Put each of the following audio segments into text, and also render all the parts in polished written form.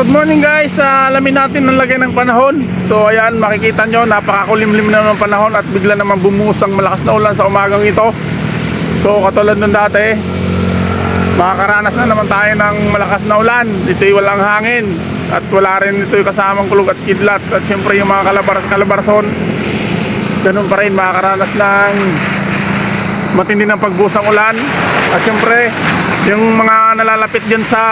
good morning guys. Alamin natin ang lagay ng panahon. So ayan, makikita nyo, napakakulimlim na ng panahon at bigla naman bumuhos ang malakas na ulan sa umagang ito. So katulad nung dati, makakaranas na naman tayo ng malakas na ulan. Ito'y walang hangin at wala rin ito'y kasamang kulog at kidlat. At syempre yung mga kalabarson, ganun pa rin, makakaranas ng matindi ng pagbuhos ng ulan. At syempre yung mga nalalapit dyan sa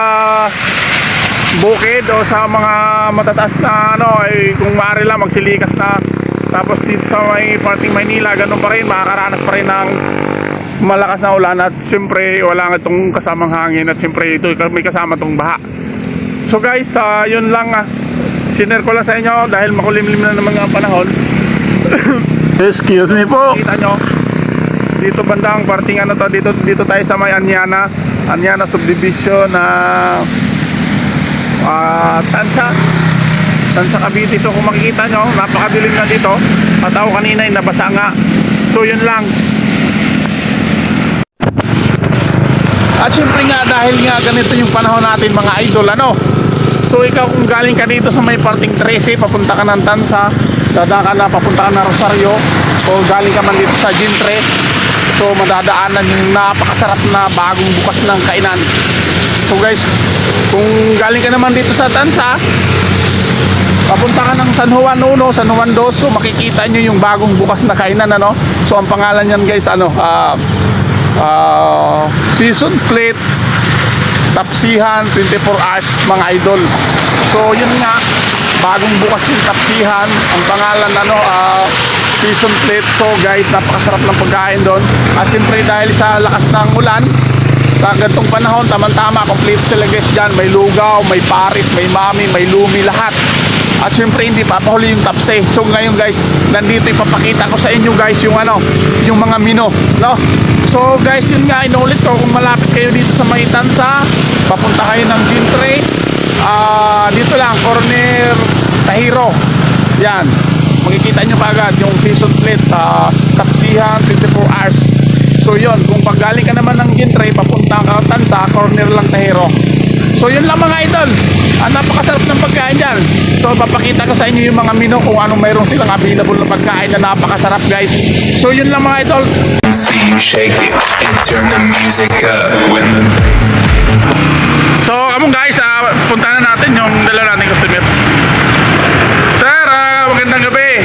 bukid o sa mga matataas na ay kung maaari lang magsilikas na. Tapos dito sa may parting Maynila, ganun pa rin, makakaranas pa rin ng malakas na ulan. At syempre wala nga itong kasamang hangin at syempre ito may kasama itong baha. So guys, yun lang, sinare ko lang sa inyo dahil makulimlim na naman ang panahon. Excuse me po. Kita nyo dito bandang parting dito tayo sa may Anyana subdivision na Tansa Cavite. So kung makikita nyo, napakadilim na dito at ako kanina ay nabasa nga. So yun lang. At syempre nga, dahil nga ganito yung panahon natin mga idol, so ikaw kung galing ka dito sa may parting 13, papunta ka ng Tansa, papunta ka ng Rosario, o galing ka man dito sa Gintre, so madadaanan yung napakasarap na bagong bukas ng kainan. So guys, kung galing ka naman dito sa Tansa, papunta ka ng San Juan 1, San Juan 2, so makikita nyo yung bagong bukas na kainan, So ang pangalan yan guys, season plate Tapsihan 24 hours mga idol. So yun nga, bagong bukas yung Tapsihan, ang pangalan season plate. So guys, napakasarap ng pagkain doon. At siyempre dahil sa lakas ng ulan sa ganitong panahon, tamang-tama, complete sila guys dyan. May lugaw, may parit, may mami, may lumi, lahat. At syempre hindi papahuli yung tapse. So ngayon guys, nandito ipapakita ko sa inyo guys yung yung mga menu, So guys, yun nga, inulit ko, kung malapit kayo dito sa may Tansa, papunta kayo ng Gintre, dito lang, corner Tahiro. Yan, makikita nyo pa agad yung season plate, Tapsihan 24 hours. So yun, kung paggaling ka naman ng Gintre, papunta ka Tansa, corner lang Tahiro. So yun lang mga idol, napakasarap ng pagkain dyan. So papakita ko sa inyo yung mga menu kung anong mayroon silang available na pagkain na napakasarap guys. So yun lang mga idol. See you shake it and turn the music up when the So among guys, punta na natin yung dalawa nating customer. Sir, magandang gabi.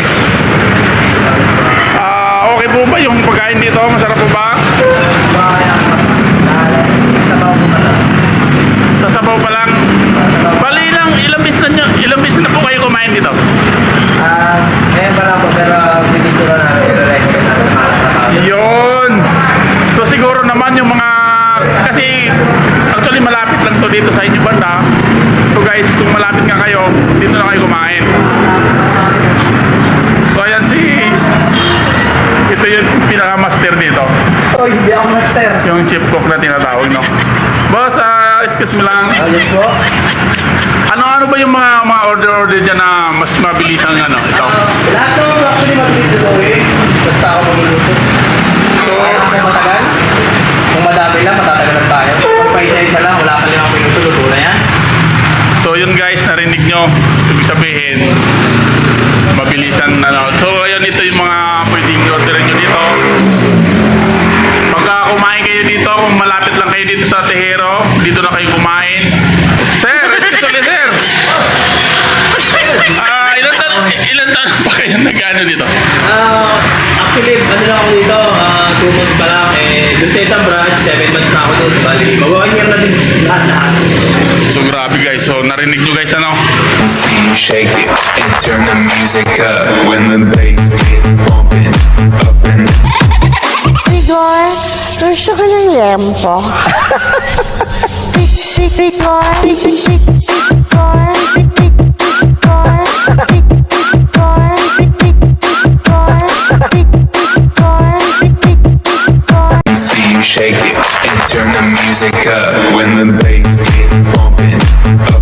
Okay po ba yung pagkain dito? Masarap po ba? Sasabaw pa lang. Bali lang, ilang bis na po kayo kumain dito? Ngayon pa lang po, pero pinito na namin, i-recommend namin. Yun. So siguro naman yung mga, kasi actually malapit lang to dito sa inyo banda. So guys, kung malapit nga kayo, dito na kayo kumain. So ayan ito yung pinaka-master dito. Oh, hindi ako master. Yung chief cook na tinatawag, Boss, excuse me lang. Yes po. Ano ba yung mga order dyan na mas mabilis ang ito? Lahat ng actually mabilis na gawin. Basta ako magluluto. So, kung matagal, kung madami lang, matatagalan tayo. Kung pa isa-isa lang, wala ka limang minuto, luto na yan. So yun guys, narinig nyo. Ibig sabihin, mabilisan So ayan, ito yung mga pwedeng orderin nyo dito. Pagka kumain kayo dito, kung malapit lang kayo dito sa Tahiro, dito na kayo kumain. Sir, excuse me sir. Ilan taon pa kayo nag-ano dito? Actually, lang ako dito, 2 months pa lang. Doon sa isang branch, 7 months na ako doon. Bali, mag-1 year na din lahat. So grabe guys, so narinig nyo guys See you shake it and turn the music up when the bass gets bumping up and Rigor, gusto ka ng lempo? see you shake it and turn the music up when the bass gets bumping up.